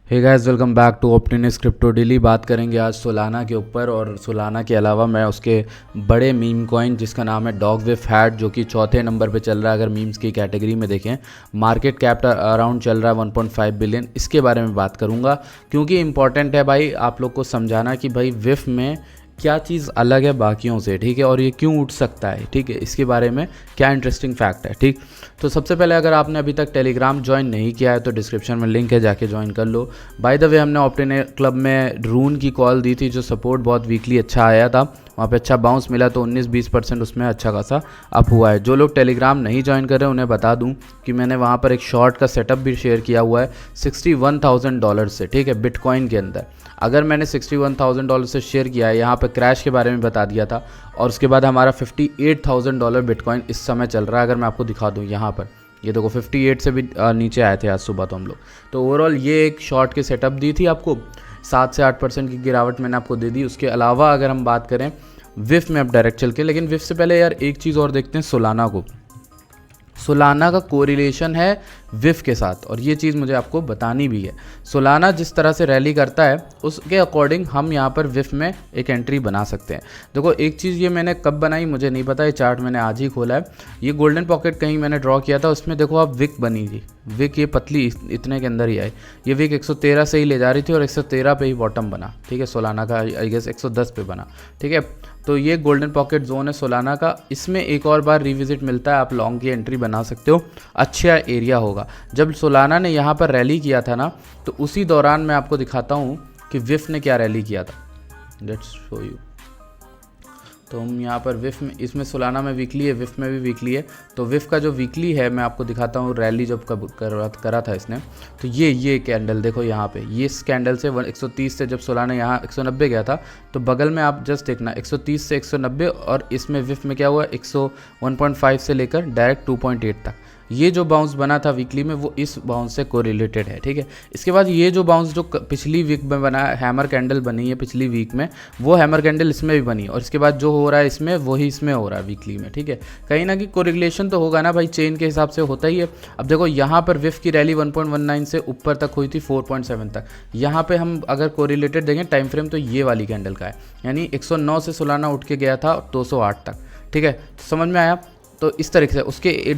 Hey guys, welcome back to ओप्टिनिस crypto daily. बात करेंगे आज सोलाना के ऊपर, और सोलाना के अलावा मैं उसके बड़े मीम कॉइन जिसका नाम है डॉग विफ हैट, जो कि चौथे नंबर पे चल रहा है अगर मीम्स की कैटेगरी में देखें। मार्केट कैप अराउंड चल रहा है 1.5 बिलियन। इसके बारे में बात करूंगा क्योंकि इंपॉर्टेंट है भाई आप लोग को समझाना कि भाई विफ में क्या चीज़ अलग है बाकियों से, ठीक है, और ये क्यों उठ सकता है, ठीक है, इसके बारे में क्या इंटरेस्टिंग फैक्ट है, ठीक। तो सबसे पहले अगर आपने अभी तक टेलीग्राम ज्वाइन नहीं किया है तो डिस्क्रिप्शन में लिंक है, जाके ज्वाइन कर लो। बाय द वे, हमने ऑप्टिन क्लब में रून की कॉल दी थी, जो सपोर्ट बहुत वीकली अच्छा आया था, वहाँ पे अच्छा बाउंस मिला, तो 19-20% उसमें अच्छा खासा अप हुआ है। जो लोग टेलीग्राम नहीं ज्वाइन कर रहे उन्हें बता दूं कि मैंने वहाँ पर एक शॉर्ट का सेटअप भी शेयर किया हुआ है $61,000 से, ठीक है, बिटकॉइन के अंदर। अगर मैंने $61,000 से शेयर किया है, यहाँ पर क्रैश के बारे में बता दिया था, और उसके बाद हमारा $58,000 बिटकॉइन इस समय चल रहा है। अगर मैं आपको दिखा दूँ यहाँ पर, ये देखो 58 से भी नीचे आए थे आज सुबह तो हम लोग। तो ओवरऑल ये एक शॉर्ट की सेटअप दी थी आपको, 7 से 8% की गिरावट मैंने आपको दे दी। उसके अलावा अगर हम बात करें विफ में अब डायरेक्ट चल के, लेकिन विफ से पहले यार एक चीज़ और देखते हैं सोलाना को। सोलाना का कोरिलेशन है विफ के साथ, और ये चीज़ मुझे आपको बतानी भी है। सोलाना जिस तरह से रैली करता है उसके अकॉर्डिंग हम यहाँ पर विफ में एक एंट्री बना सकते हैं। देखो एक चीज़ ये मैंने कब बनाई मुझे नहीं पता, ये चार्ट मैंने आज ही खोला है। ये गोल्डन पॉकेट कहीं मैंने ड्रॉ किया था, उसमें देखो आप विक बनी थी, विक ये पतली इतने के अंदर ही आई, ये विक 113 से ही ले जा रही थी और 113 पे ही बॉटम बना, ठीक है। सोलाना का आई गेस 110 पे बना, ठीक है। तो ये गोल्डन पॉकेट जोन है सोलाना का, इसमें एक और बार रिविजिट मिलता है, आप लॉन्ग की एंट्री बना सकते हो, अच्छा एरिया होगा। जब सोलाना ने यहाँ पर रैली किया था ना, तो उसी दौरान मैं आपको दिखाता हूँ कि विफ ने क्या रैली किया था। Let's show you. तो हम यहाँ पर विफ में, इसमें सोलाना में वीकली है, विफ में भी वीकली है। तो विफ का जो वीकली है मैं आपको दिखाता हूँ, रैली जब कब करा था इसने। तो ये कैंडल देखो यहाँ पे, ये इस कैंडल से 130 से जब सोलाना यहाँ 190 गया था, तो बगल में आप जस्ट देखना 130 से 190, और इसमें विफ में क्या हुआ 101.5 से लेकर डायरेक्ट 2.8 तक। ये जो बाउंस बना था वीकली में वो इस बाउंस से कोरिलेटेड है, ठीक है। इसके बाद ये जो बाउंस जो पिछली वीक में बना, हैमर कैंडल बनी है पिछली वीक में, वो हैमर कैंडल इसमें भी बनी, और इसके बाद जो हो रहा है इसमें वही इसमें हो रहा है वीकली में, ठीक है। कहीं ना कहीं कोरिलेशन तो होगा ना भाई, चेन के हिसाब से होता ही है। अब देखो यहाँ पर विफ की रैली 1.19 से ऊपर तक हुई थी 4.7 तक। यहाँ पे हम अगर कोरिलेटेड देखें टाइम फ्रेम तो ये वाली कैंडल का है, यानी 109 से सोलाना उठ के गया था 208 तक, ठीक है। तो समझ में आया। तो इस तरीके से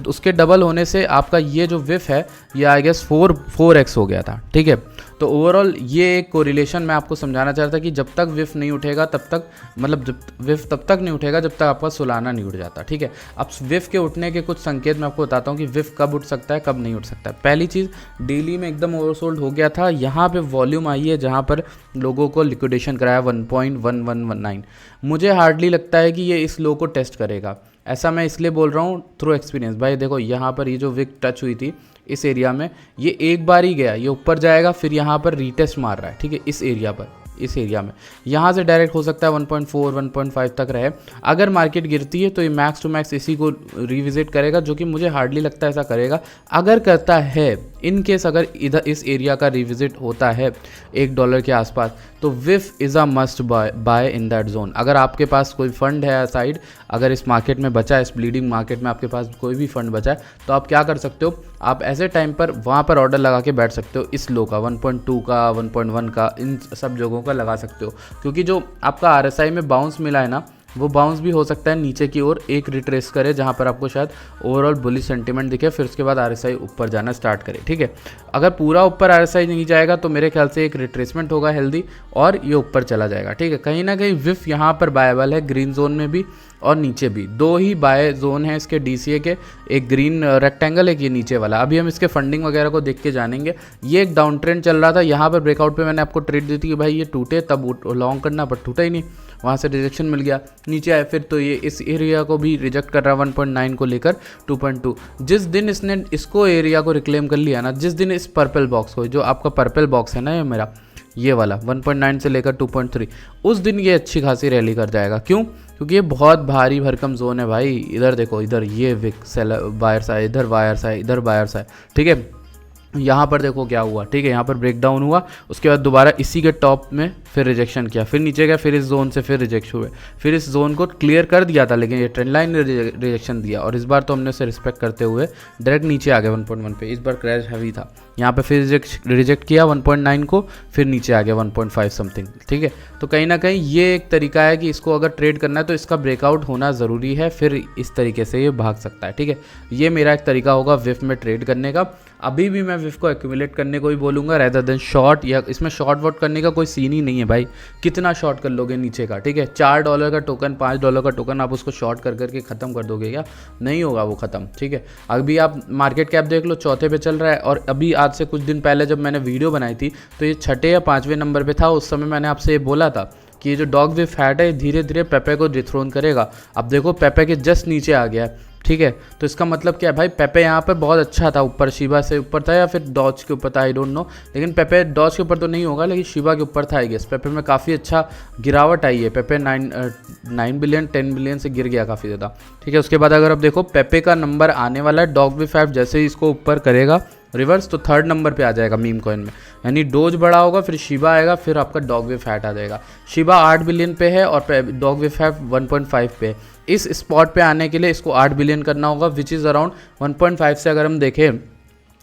उसके डबल होने से आपका ये जो विफ है ये आई गेस 4x हो गया था, ठीक है। तो ओवरऑल ये एक कोरिलेशन मैं आपको समझाना चाह रहा था कि जब तक विफ नहीं उठेगा तब तक, मतलब जब विफ तब तक नहीं उठेगा जब तक आपका सोलाना नहीं उठ जाता, ठीक है। अब विफ के उठने के कुछ संकेत मैं आपको बताता हूँ कि विफ कब उठ सकता है कब नहीं उठ सकता है। पहली चीज़, डेली में एकदम ओवरसोल्ड हो गया था, यहाँ पे वॉल्यूम आई है जहाँ पर लोगों को लिक्विडेशन कराया 1.1119। मुझे हार्डली लगता है कि ये इस लो को टेस्ट करेगा, ऐसा मैं इसलिए बोल रहा हूँ थ्रू एक्सपीरियंस। भाई देखो यहाँ पर ये जो विक टच हुई थी इस एरिया में, ये एक बार ही गया, ये ऊपर जाएगा, फिर यहाँ पर रीटेस्ट मार रहा है, ठीक है, इस एरिया पर, इस एरिया में। यहाँ से डायरेक्ट हो सकता है 1.4 1.5 तक रहे। अगर मार्केट गिरती है तो ये मैक्स टू मैक्स इसी को रिविजिट करेगा, जो कि मुझे हार्डली लगता है ऐसा करेगा। अगर करता है, इन केस अगर इधर इस एरिया का रिविजिट होता है $1 के आसपास, तो विफ is a must buy in that zone. अगर आपके पास कोई फंड है साइड, अगर इस मार्केट में बचा है, इस ब्लीडिंग मार्केट में आपके पास कोई भी फंड बचा है, तो आप क्या कर सकते हो, आप ऐसे टाइम पर वहाँ पर ऑर्डर लगा के बैठ सकते हो, इस लो का 1.2 का 1.1 का, इन सब जगहों का लगा सकते हो। क्योंकि जो आपका RSI में बाउंस मिला है ना, वो बाउंस भी हो सकता है नीचे की ओर एक रिट्रेस करे, जहाँ पर आपको शायद ओवरऑल बुलिश सेंटीमेंट दिखे, फिर उसके बाद RSI ऊपर जाना स्टार्ट करे, ठीक है। अगर पूरा ऊपर RSI नहीं जाएगा तो मेरे ख्याल से एक रिट्रेसमेंट होगा हेल्दी, और ये ऊपर चला जाएगा, ठीक है। कहीं ना कहीं विफ यहाँ पर बायबल है, ग्रीन जोन में भी और नीचे भी, दो ही बाय जोन है इसके DCA के, एक ग्रीन रेक्टेंगल, एक ये नीचे वाला। अभी हम इसके फंडिंग वगैरह को देख के जानेंगे। ये एक डाउन ट्रेंड चल रहा था, यहाँ पर ब्रेकआउट पे मैंने आपको ट्रेड दी थी कि भाई ये टूटे तब लॉन्ग करना, पर टूटा ही नहीं, वहाँ से रिजेक्शन मिल गया, नीचे आए, फिर तो ये इस एरिया को भी रिजेक्ट कर रहा है 1.9 को लेकर 2.2। जिस दिन इसने इसको एरिया को रिक्लेम कर लिया ना, जिस दिन इस पर्पल बॉक्स को, जो आपका पर्पल बॉक्स है ना ये मेरा, ये वाला 1.9 से लेकर 2.3, उस दिन ये अच्छी खासी रैली कर जाएगा। क्यों? क्योंकि ये बहुत भारी भरकम जोन है भाई। इधर देखो, इधर ये विक सेलर बायर्स आए, इधर बायर्स आए, इधर बायर्स आए, ठीक है। यहाँ पर देखो क्या हुआ, ठीक है, यहाँ पर ब्रेकडाउन हुआ, उसके बाद दोबारा इसी के टॉप में फिर रिजेक्शन किया, फिर नीचे गया, फिर इस जोन से फिर रिजेक्ट हुए, फिर इस जोन को क्लियर कर दिया था, लेकिन ये ट्रेंड लाइन ने रिजेक्शन दिया, और इस बार तो हमने उसे रिस्पेक्ट करते हुए डायरेक्ट नीचे आ गए 1.1 पे। इस बार क्रैश हैवी था, यहाँ पे फिर रिजेक्ट किया 1.9 को, फिर नीचे आ गया 1.5 समथिंग, ठीक है। तो कहीं ना कहीं ये एक तरीका है कि इसको अगर ट्रेड करना है तो इसका ब्रेकआउट होना ज़रूरी है, फिर इस तरीके से ये भाग सकता है, ठीक है। ये मेरा एक तरीका होगा विफ में ट्रेड करने का। अभी भी मैं विफ को एक्यूमुलेट करने को ही बोलूँगा रेदर देन शॉर्ट, या इसमें शॉर्ट वॉट करने का कोई सीन ही नहीं है भाई। कितना शॉर्ट कर लोगे नीचे का, ठीक है। $4 का टोकन, $5 का टोकन, आप उसको शॉर्ट कर करके ख़त्म कर दोगे क्या? नहीं होगा वो ख़त्म, ठीक है। अभी आप मार्केट कैप देख लो, चौथे पे चल रहा है, और अभी आज से कुछ दिन पहले जब मैंने वीडियो बनाई थी तो ये छठे या पाँचवें नंबर पे था। उस समय मैंने आपसे ये बोला था कि ये जो डॉग विफ हैट है धीरे धीरे पेपे को डिथ्रोन करेगा। अब देखो पेपे के जस्ट नीचे आ गया है, ठीक है। तो इसका मतलब क्या है भाई, पेपे यहाँ पे बहुत अच्छा था, ऊपर शिबा से ऊपर था या फिर डॉज के ऊपर था, आई डोंट नो, लेकिन पेपे डॉज के ऊपर तो नहीं होगा, लेकिन शिबा के ऊपर था आई गेस। पेपे में काफ़ी अच्छा गिरावट आई है, पेपे 9 बिलियन 10 बिलियन से गिर गया काफ़ी ज़्यादा, ठीक है। उसके बाद अगर आप देखो पेपे का नंबर आने वाला है, डॉग विफ हैट जैसे ही इसको ऊपर करेगा रिवर्स, तो थर्ड नंबर पे आ जाएगा मीम कॉइन में, यानी डोज बड़ा होगा, फिर शिबा आएगा, फिर आपका डॉग विफ हैट आ जाएगा। शिबा 8 बिलियन पे है और डॉग विफ हैट 1.5 पे है। इस स्पॉट पे आने के लिए इसको 8 बिलियन करना होगा, विच इज़ अराउंड 1.5 से अगर हम देखें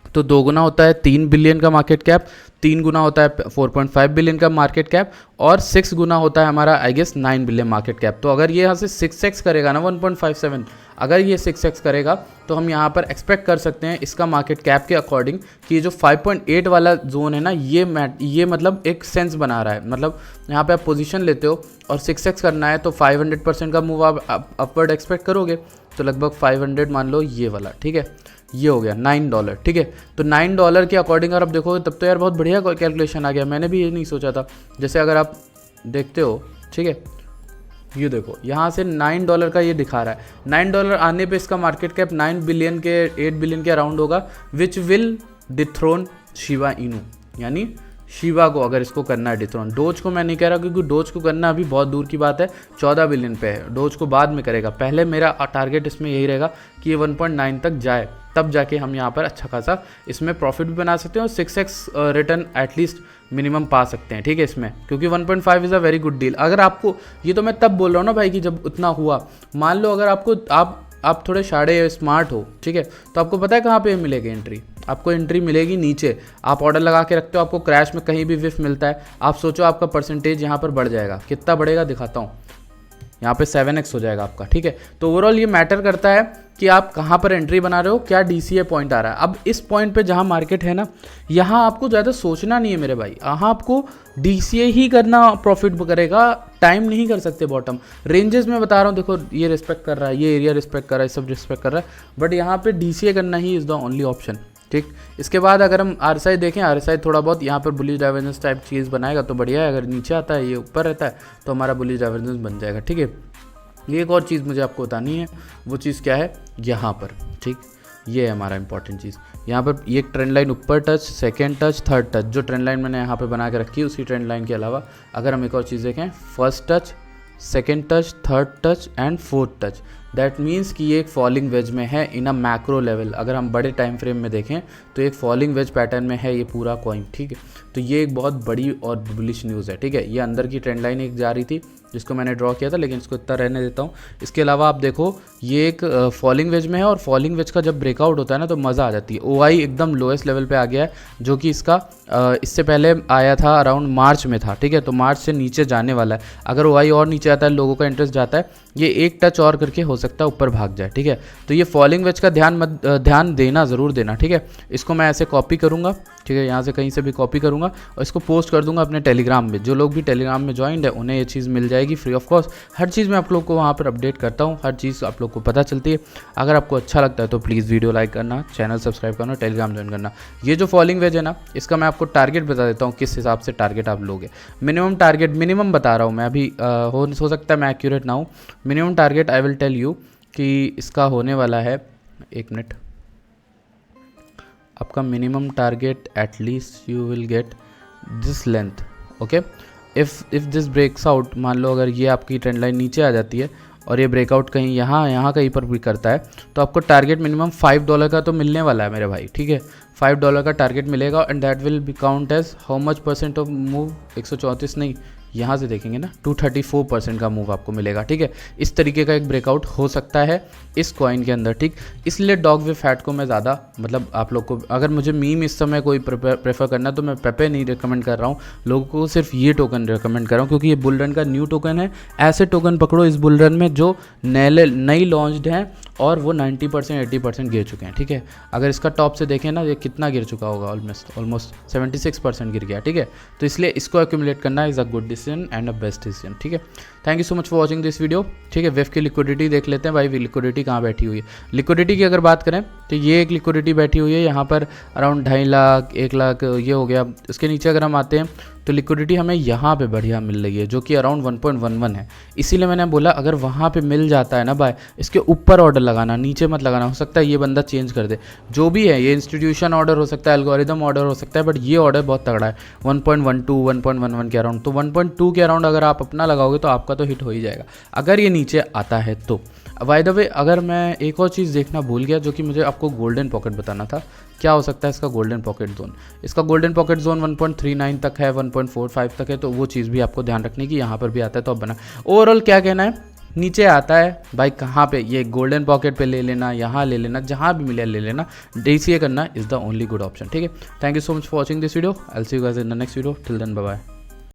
तो 2 गुना होता है 3 बिलियन का मार्केट कैप, 3 गुना होता है 4.5 बिलियन का मार्केट कैप, और 6 गुना होता है हमारा I guess 9 billion market cap. तो अगर ये यहाँ से 6x करेगा ना 1.57, अगर ये 6x करेगा तो हम यहाँ पर एक्सपेक्ट कर सकते हैं इसका मार्केट कैप के अकॉर्डिंग कि जो 5.8 वाला जोन है ना, ये मतलब एक सेंस बना रहा है। मतलब यहाँ पे आप पोजीशन लेते हो और 6x करना है तो 500% का मूव आप अपवर्ड एक्सपेक्ट करोगे, तो लगभग 500 मान लो ये वाला, ठीक है। ये हो गया $9, ठीक है। तो $9 के अकॉर्डिंग अगर आप देखोगे तब तो यार बहुत बढ़िया कैलकुलेशन आ गया। मैंने भी ये नहीं सोचा था। जैसे अगर आप देखते हो, ठीक है, ये देखो यहाँ से $9 का ये दिखा रहा है। $9 आने पे इसका मार्केट कैप 9 बिलियन के 8 बिलियन के अराउंड होगा, which will dethrone Shiba Inu, यानी शिबा को अगर इसको करना है डिथ्रोन। डोज को मैं नहीं कह रहा क्योंकि डोज को करना अभी बहुत दूर की बात है, 14 बिलियन पे है। डोज को बाद में करेगा, पहले मेरा टारगेट इसमें यही रहेगा कि ये 1.9 तक जाए, तब जाके हम यहाँ पर अच्छा खासा इसमें प्रॉफिट भी बना सकते हैं और 6x रिटर्न एटलीस्ट मिनिमम पा सकते हैं, ठीक है इसमें, क्योंकि 1.5 is a very good deal. अगर आपको, ये तो मैं तब बोल रहा हूँ ना भाई कि जब उतना हुआ, मान लो अगर आपको आप थोड़े साढ़े स्मार्ट हो, ठीक है, तो आपको पता है कहाँ पे मिलेगी एंट्री। आपको एंट्री मिलेगी नीचे, आप ऑर्डर लगा के रखते हो, आपको क्रैश में कहीं भी विफ मिलता है, आप सोचो आपका परसेंटेज यहाँ पर बढ़ जाएगा। कितना बढ़ेगा दिखाता हूँ, यहाँ पे 7x हो जाएगा आपका, ठीक है। तो ओवरऑल ये मैटर करता है कि आप कहाँ पर एंट्री बना रहे हो, क्या DCA पॉइंट आ रहा है। अब इस पॉइंट पे जहाँ मार्केट है ना, यहाँ आपको ज़्यादा सोचना नहीं है मेरे भाई, यहाँ आपको DCA ही करना प्रॉफिट करेगा, टाइम नहीं कर सकते बॉटम। रेंजेस में बता रहा हूँ, देखो ये रिस्पेक्ट कर रहा है, ये एरिया रिस्पेक्ट कर रहा है, सब रिस्पेक्ट कर रहा है, बट यहाँ पे DCA करना he is the only option, ठीक। इसके बाद अगर हम RSI देखें, RSI थोड़ा बहुत यहाँ पर बुलिश डाइवर्जेंस टाइप चीज़ बनाएगा तो बढ़िया है। अगर नीचे आता है, ये ऊपर रहता है, तो हमारा बुलिश डाइवर्जेंस बन जाएगा, ठीक है। ये एक और चीज़ मुझे आपको बतानी है, वो चीज़ क्या है यहाँ पर, ठीक। ये है हमारा इंपॉर्टेंट चीज़। यहाँ पर ये ट्रेंड लाइन ऊपर touch, second touch, third touch, जो ट्रेंड लाइन मैंने यहाँ पे बना के रखी है, उसी ट्रेंड लाइन के अलावा अगर हम एक और चीज़ देखें, first touch, second touch, third touch and fourth touch, that means कि ये एक फॉलिंग वेज में है इन अ मैक्रो लेवल। अगर हम बड़े टाइम फ्रेम में देखें तो एक फॉलिंग वेज पैटर्न में है ये पूरा कॉइन, ठीक है। तो ये एक बहुत बड़ी और बुलिश न्यूज़ है, ठीक है। ये अंदर की ट्रेंड लाइन एक जा रही थी जिसको मैंने ड्रॉ किया था, लेकिन इसको इतना रहने देता हूँ। इसके अलावा आप देखो ये एक फॉलिंग वेज में है, और फॉलिंग वेज का जब ब्रेकआउट होता है ना तो मज़ा आ जाती है। OI एकदम लोएस्ट लेवल पे आ गया है, जो कि इसका इससे पहले आया था अराउंड मार्च में था, ठीक है। तो मार्च से नीचे जाने वाला है। अगर OI और नीचे आता है, लोगों का इंटरेस्ट जाता है, ये एक टच और करके हो सकता है ऊपर भाग जाए, ठीक है। तो ये फॉलिंग वेज का ध्यान देना, ज़रूर देना, ठीक है। इसको मैं ऐसे कॉपी करूँगा, ठीक है, यहाँ से कहीं से भी कॉपी करूँगा और इसको पोस्ट कर दूंगा अपने टेलीग्राम में। जो लोग भी टेलीग्राम में ज्वाइंड है उन्हें ये चीज़ मिल जाएगी फ्री ऑफ कॉस्ट। हर चीज़ मैं आप लोग को वहाँ पर अपडेट करता हूँ, हर चीज़ आप लोग को पता चलती है। अगर आपको अच्छा लगता है तो प्लीज़ वीडियो लाइक करना, चैनल सब्सक्राइब करना, टेलीग्राम ज्वाइन करना। ये जो फॉलिंग वेज है ना, इसका मैं आपको टारगेट बता देता हूँ, किस हिसाब से टारगेट आप लोगे। मिनिमम टारगेट, मिनिमम बता रहा हूँ मैं, अभी हो सकता है मैं एक्यूरेट ना हूँ। Minimum target I will tell you कि इसका होने वाला है, 1 मिनट, आपका minimum target at least you will get this length, okay. If this breaks out, मान लो अगर ये आपकी ट्रेंड लाइन नीचे आ जाती है और ये ब्रेकआउट कहीं यहाँ कहीं पर भी करता है, तो आपको टारगेट मिनिमम $5 का तो मिलने वाला है मेरे भाई, ठीक है। $5 का टारगेट मिलेगा, and that will be count as how much percent of move, 134 नहीं, यहाँ से देखेंगे ना 234% का मूव आपको मिलेगा, ठीक है। इस तरीके का एक ब्रेकआउट हो सकता है इस कॉइन के अंदर, ठीक। इसलिए डॉग विद फैट को मैं ज़्यादा मतलब आप लोग को, अगर मुझे मीम इस समय कोई प्रेफर करना तो मैं पेपे नहीं रिकमेंड कर रहा हूँ, लोगों को सिर्फ ये टोकन रिकमेंड कर रहा हूँ क्योंकि ये बुल रन का न्यू टोकन है। ऐसे टोकन पकड़ो इस बुल रन में जो नई लॉन्च्ड हैं और वो 90% 80% गिर चुके हैं, ठीक है। अगर इसका टॉप से देखें ना, ये कितना गिर चुका होगा, ऑलमोस्ट 76% गिर गया, ठीक है। तो इसलिए इसको एक्यूमुलेट करना is a good decision and a best decision, ठीक है। Thank you so much for watching this video, ठीक है। वेव की लिक्विडिटी देख लेते हैं भाई, लिक्विडिटी कहाँ बैठी हुई है। लिक्विडिटी की अगर बात करें तो ये एक लिक्विडिटी बैठी हुई है यहाँ पर अराउंड 2.5 लाख 1 लाख ये हो गया। इसके नीचे अगर हम आते हैं तो लिक्विडिटी हमें यहाँ पे बढ़िया मिल रही है जो कि अराउंड 1.11 है। इसीलिए मैंने बोला अगर वहाँ पे मिल जाता है ना भाई, इसके ऊपर ऑर्डर लगाना, नीचे मत लगाना। हो सकता है ये बंदा चेंज कर दे, जो भी है, ये इंस्टीट्यूशन ऑर्डर हो सकता है, एल्गोरिदम ऑर्डर हो सकता है, बट ये ऑर्डर बहुत तगड़ा है 1.12 1.11 के अराउंड। तो 1.2 के अराउंड अगर आप अपना लगाओगे तो आपका तो हिट हो ही जाएगा अगर ये नीचे आता है तो। बाय द वे अगर मैं एक और चीज़ देखना भूल गया जो कि मुझे आपको गोल्डन पॉकेट बताना था, क्या हो सकता है इसका गोल्डन पॉकेट जोन। इसका गोल्डन पॉकेट जोन 1.39 तक है, 1.45 तक है, तो वो चीज़ भी आपको ध्यान रखनी कि यहाँ पर भी आता है तो अब बना। ओवरऑल क्या कहना है, नीचे आता है भाई कहाँ पे, ये गोल्डन पॉकेट पे ले लेना, यहाँ ले लेना, जहाँ भी मिले ले लेना, DCA करना is the only good option, ठीक है। Thank you so much for watching this video, I will see you guys in the next video, till then bye bye.